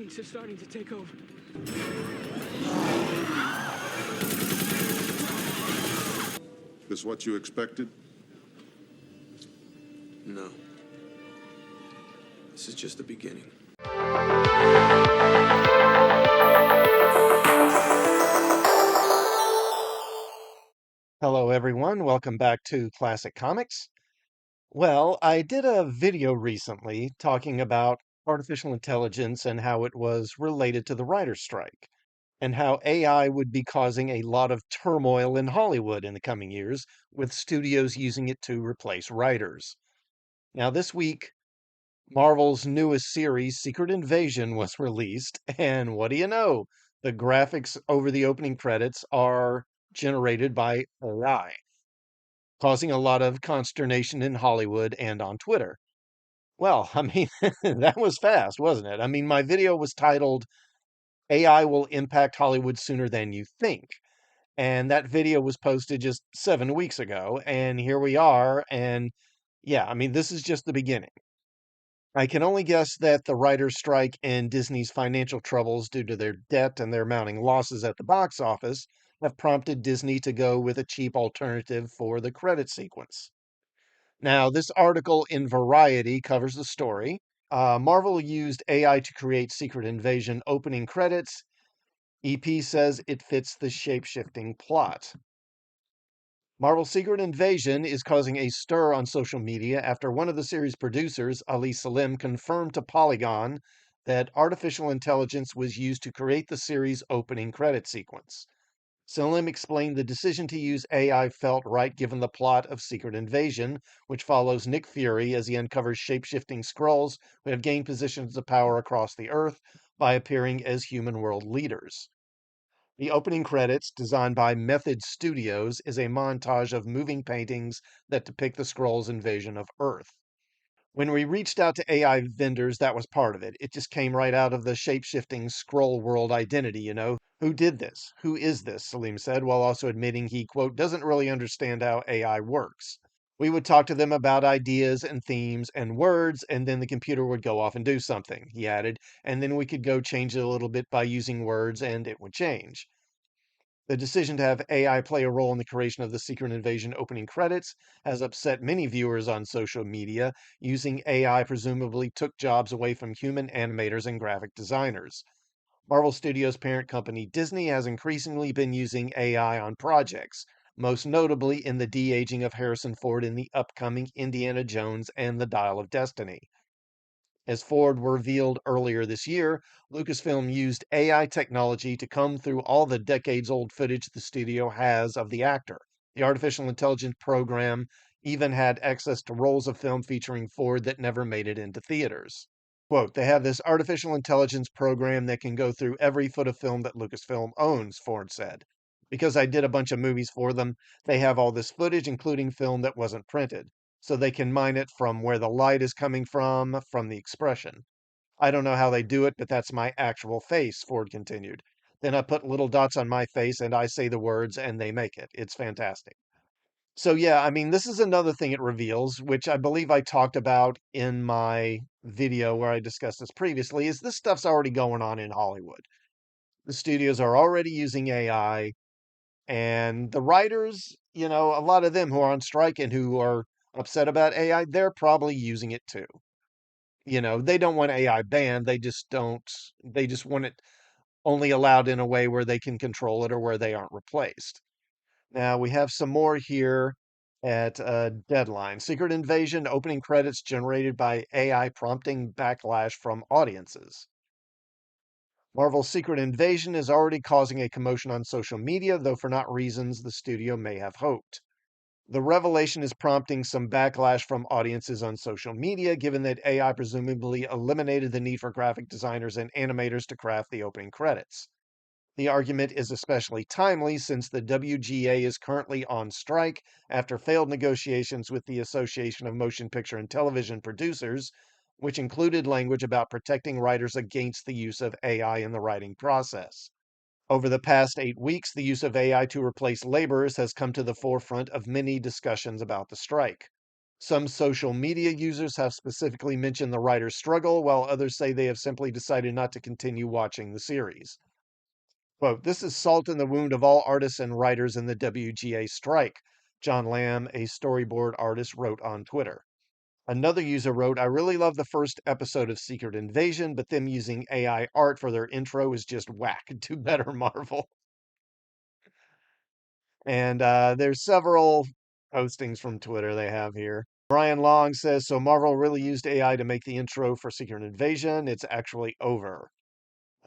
electronics are starting to take over. This what you expected? No. This is just the beginning. Hello, everyone. Welcome back to Classic Comics. Well, I did a video recently talking about artificial intelligence and how it was related to the writer's strike, and how AI would be causing a lot of turmoil in Hollywood in the coming years, with studios using it to replace writers. Now, this week, Marvel's newest series, Secret Invasion, was released, and what do you know? The graphics over the opening credits are generated by AI, causing a lot of consternation in Hollywood and on Twitter. Well, I mean, that was fast, wasn't it? I mean, my video was titled AI Will Impact Hollywood Sooner Than You Think. And that video was posted just 7 weeks ago. And here we are. And yeah, I mean, this is just the beginning. I can only guess that the writer's strike and Disney's financial troubles due to their debt and their mounting losses at the box office have prompted Disney to go with a cheap alternative for the credit sequence. Now, this article in Variety covers the story. Marvel used AI to create Secret Invasion opening credits. EP says it fits the shape-shifting plot. Marvel's Secret Invasion is causing a stir on social media after one of the series' producers, Ali Salim, confirmed to Polygon that artificial intelligence was used to create the series' opening credit sequence. Salim explained the decision to use AI felt right given the plot of Secret Invasion, which follows Nick Fury as he uncovers shape-shifting Skrulls who have gained positions of power across the Earth by appearing as human world leaders. The opening credits, designed by Method Studios, is a montage of moving paintings that depict the Skrulls' invasion of Earth. When we reached out to AI vendors, that was part of it. It just came right out of the shape-shifting Skrull world identity, you know. Who did this? Who is this? Salim said, while also admitting he, quote, doesn't really understand how AI works. We would talk to them about ideas and themes and words, and then the computer would go off and do something, he added, and then we could go change it a little bit by using words, and it would change. The decision to have AI play a role in the creation of the Secret Invasion opening credits has upset many viewers on social media. Using AI presumably took jobs away from human animators and graphic designers. Marvel Studios' parent company Disney has increasingly been using AI on projects, most notably in the de-aging of Harrison Ford in the upcoming Indiana Jones and the Dial of Destiny. As Ford revealed earlier this year, Lucasfilm used AI technology to comb through all the decades-old footage the studio has of the actor. The artificial intelligence program even had access to rolls of film featuring Ford that never made it into theaters. Quote, they have this artificial intelligence program that can go through every foot of film that Lucasfilm owns, Ford said. Because I did a bunch of movies for them, they have all this footage, including film that wasn't printed. So they can mine it from where the light is coming from the expression. I don't know how they do it, but that's my actual face, Ford continued. Then I put little dots on my face and I say the words and they make it. It's fantastic. So yeah, I mean, this is another thing it reveals, which I believe I talked about in my video where I discussed this previously, is this stuff's already going on in Hollywood. The studios are already using AI, and the writers, you know, a lot of them who are on strike and who are upset about AI, they're probably using it too. You know, they don't want AI banned, they just want it only allowed in a way where they can control it or where they aren't replaced. Now we have some more here at Deadline. Secret Invasion opening credits generated by AI prompting backlash from audiences. Marvel's Secret Invasion is already causing a commotion on social media, though for not reasons the studio may have hoped. The revelation is prompting some backlash from audiences on social media, given that AI presumably eliminated the need for graphic designers and animators to craft the opening credits. The argument is especially timely since the WGA is currently on strike after failed negotiations with the Association of Motion Picture and Television Producers, which included language about protecting writers against the use of AI in the writing process. Over the past 8 weeks, the use of AI to replace laborers has come to the forefront of many discussions about the strike. Some social media users have specifically mentioned the writer's struggle, while others say they have simply decided not to continue watching the series. Quote, "This is salt in the wound of all artists and writers in the WGA strike," John Lamb, a storyboard artist, wrote on Twitter. Another user wrote, "I really love the first episode of Secret Invasion, but them using AI art for their intro is just whack. Do better, Marvel." And there's several postings from Twitter they have here. Brian Long says, "So Marvel really used AI to make the intro for Secret Invasion. It's actually over."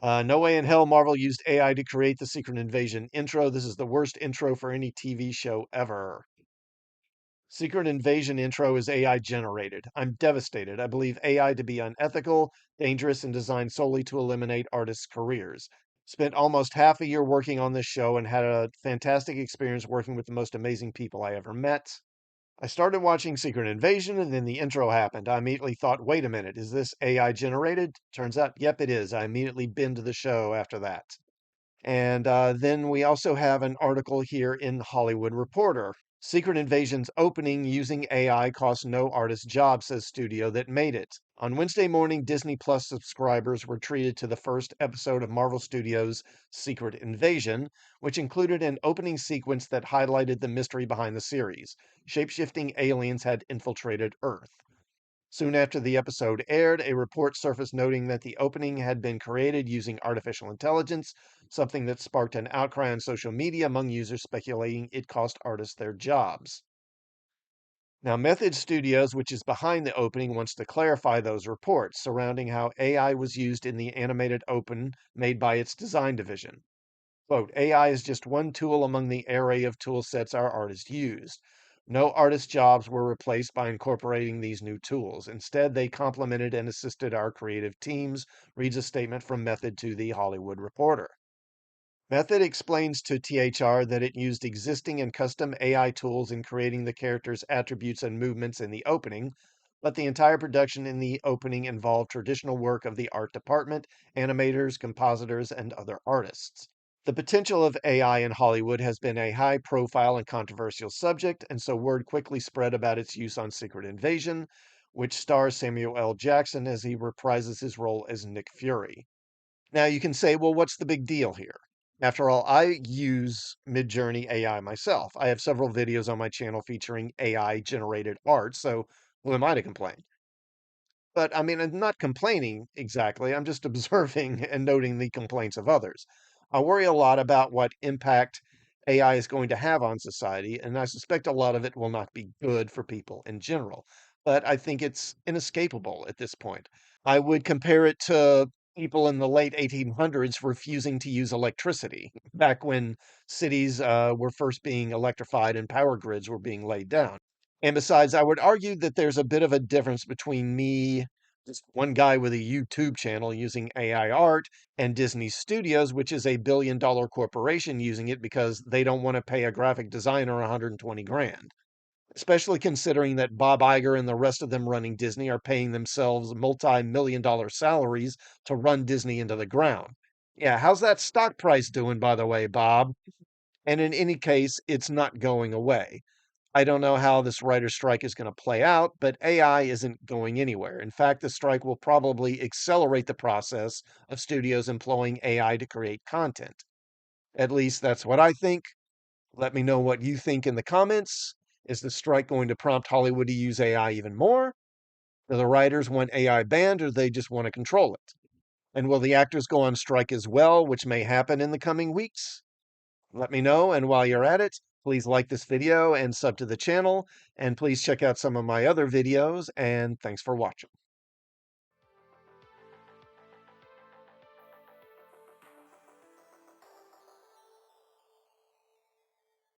No way in hell Marvel used AI to create the Secret Invasion intro. This is the worst intro for any TV show ever. Secret Invasion intro is AI generated. I'm devastated. I believe AI to be unethical, dangerous, and designed solely to eliminate artists' careers. Spent almost half a year working on this show and had a fantastic experience working with the most amazing people I ever met. I started watching Secret Invasion and then the intro happened. I immediately thought, wait a minute, is this AI generated? Turns out, yep, it is. I immediately binged the show after that. And then we also have an article here in Hollywood Reporter. Secret Invasion's opening using AI cost no artist job, says studio that made it. On Wednesday morning, Disney Plus subscribers were treated to the first episode of Marvel Studios' Secret Invasion, which included an opening sequence that highlighted the mystery behind the series. Shapeshifting aliens had infiltrated Earth. Soon after the episode aired, a report surfaced noting that the opening had been created using artificial intelligence, something that sparked an outcry on social media among users speculating it cost artists their jobs. Now, Method Studios, which is behind the opening, wants to clarify those reports surrounding how AI was used in the animated open made by its design division. Quote, "AI is just one tool among the array of tool sets our artists used. No artist jobs were replaced by incorporating these new tools. Instead, they complemented and assisted our creative teams," reads a statement from Method to The Hollywood Reporter. Method explains to THR that it used existing and custom AI tools in creating the characters' attributes and movements in the opening, but the entire production in the opening involved traditional work of the art department, animators, compositors, and other artists. The potential of AI in Hollywood has been a high profile and controversial subject, and so word quickly spread about its use on Secret Invasion, which stars Samuel L. Jackson as he reprises his role as Nick Fury. Now you can say, well, what's the big deal here? After all, I use Midjourney AI myself. I have several videos on my channel featuring AI generated art, so who am I to complain? But I mean, I'm not complaining exactly. I'm just observing and noting the complaints of others. I worry a lot about what impact AI is going to have on society, and I suspect a lot of it will not be good for people in general. But I think it's inescapable at this point. I would compare it to people in the late 1800s refusing to use electricity, back when cities were first being electrified and power grids were being laid down. And besides, I would argue that there's a bit of a difference between me, just one guy with a YouTube channel using AI art, and Disney Studios, which is a $1 billion corporation using it because they don't want to pay a graphic designer 120 grand. Especially considering that Bob Iger and the rest of them running Disney are paying themselves multi-million-dollar salaries to run Disney into the ground. Yeah, how's that stock price doing, by the way, Bob? And in any case, it's not going away. I don't know how this writer's strike is going to play out, but AI isn't going anywhere. In fact, the strike will probably accelerate the process of studios employing AI to create content. At least that's what I think. Let me know what you think in the comments. Is the strike going to prompt Hollywood to use AI even more? Do the writers want AI banned or do they just want to control it? And will the actors go on strike as well, which may happen in the coming weeks? Let me know. And while you're at it, please like this video and sub to the channel. And please check out some of my other videos. And thanks for watching.